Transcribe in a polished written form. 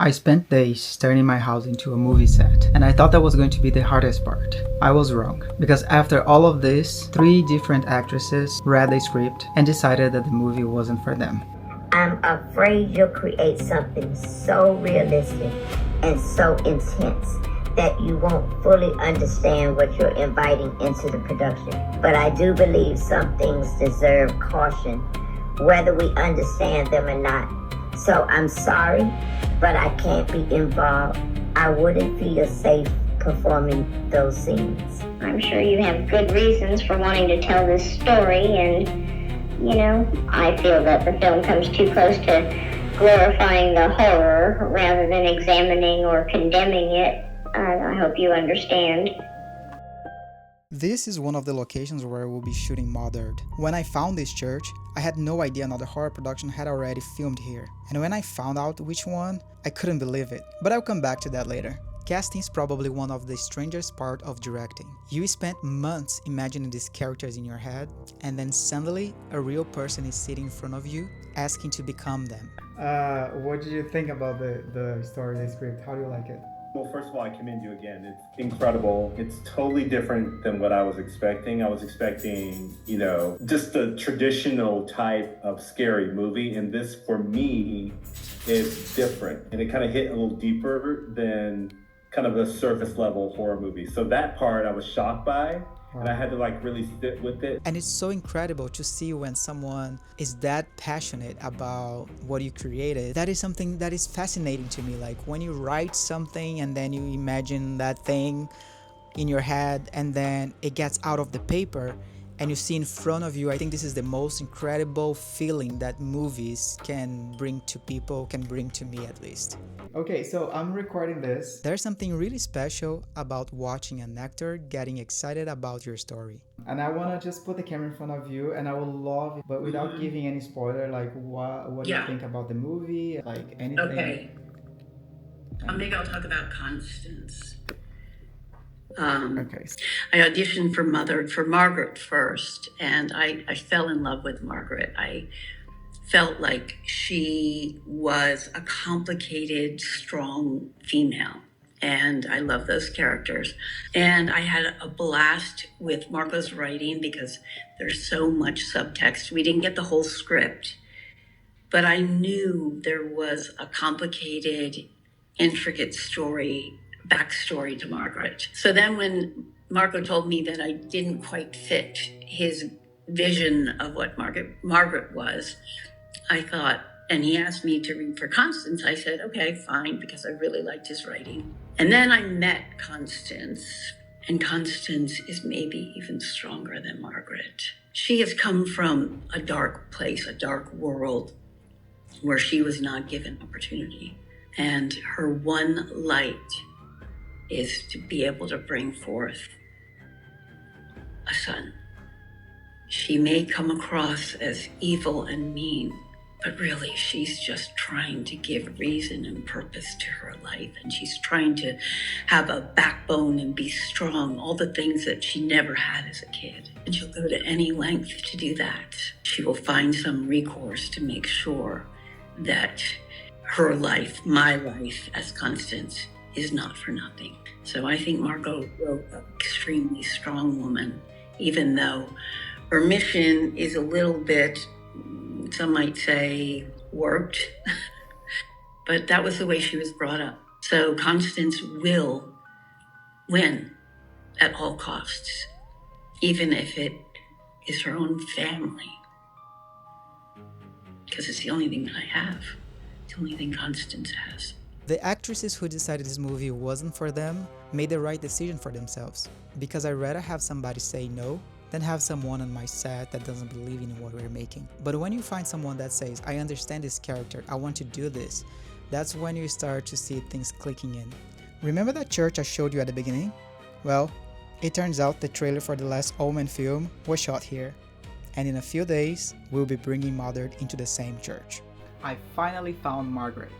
I spent days turning my house into a movie set, and I thought that was going to be the hardest part. I was wrong, because after all of this, 3 different actresses read the script and decided that the movie wasn't for them. I'm afraid you'll create something so realistic and so intense that you won't fully understand what you're inviting into the production. But I do believe some things deserve caution, whether we understand them or not. So I'm sorry, but I can't be involved. I wouldn't feel safe performing those scenes. I'm sure you have good reasons for wanting to tell this story, and, I feel that the film comes too close to glorifying the horror rather than examining or condemning it. I hope you understand. This is one of the locations where we'll be shooting Mothered. When I found this church, I had no idea another horror production had already filmed here. And when I found out which one, I couldn't believe it. But I'll come back to that later. Casting is probably one of the strangest part of directing. You spent months imagining these characters in your head, and then suddenly a real person is sitting in front of you, asking to become them. What did you think about the story, the script? How do you like it? Well, first of all, I commend you again. It's incredible. It's totally different than what I was expecting. I was expecting, just a traditional type of scary movie. And this, for me, is different. And it kind of hit a little deeper than kind of a surface level horror movie. So that part I was shocked by. And I had to really sit with it. And it's so incredible to see when someone is that passionate about what you created. That is something that is fascinating to me. Like when you write something and then you imagine that thing in your head and then it gets out of the paper and you see in front of you. I think this is the most incredible feeling that movies can bring to people, can bring to me at least. Okay, so I'm recording this. There's something really special about watching an actor getting excited about your story. And I want to just put the camera in front of you, and I would love it, but without giving any spoiler, like what do you think about the movie, like anything? Okay. Maybe I'll talk about Constance. Okay. I auditioned for Margaret first, and I fell in love with Margaret. I felt like she was a complicated, strong female, and I love those characters. And I had a blast with Margot's writing because there's so much subtext. We didn't get the whole script, but I knew there was a complicated, intricate backstory to Margaret. So then when Margot told me that I didn't quite fit his vision of what Margaret was, I thought, and he asked me to read for Constance, I said, okay, fine, because I really liked his writing. And then I met Constance, and Constance is maybe even stronger than Margaret. She has come from a dark place, a dark world, where she was not given opportunity. And her one light is to be able to bring forth a son. She may come across as evil and mean, but really she's just trying to give reason and purpose to her life. And she's trying to have a backbone and be strong, all the things that she never had as a kid. And she'll go to any length to do that. She will find some recourse to make sure that her life, my life as Constance, is not for nothing. So I think Margot wrote an extremely strong woman, even though her mission is a little bit, some might say, warped, but that was the way she was brought up. So Constance will win at all costs, even if it is her own family, because it's the only thing that I have. It's the only thing Constance has. The actresses who decided this movie wasn't for them made the right decision for themselves, because I'd rather have somebody say no than have someone on my set that doesn't believe in what we're making. But when you find someone that says, I understand this character, I want to do this, that's when you start to see things clicking in. Remember that church I showed you at the beginning? Well, it turns out the trailer for the last Omen film was shot here. And in a few days, we'll be bringing Mothered into the same church. I finally found Margaret.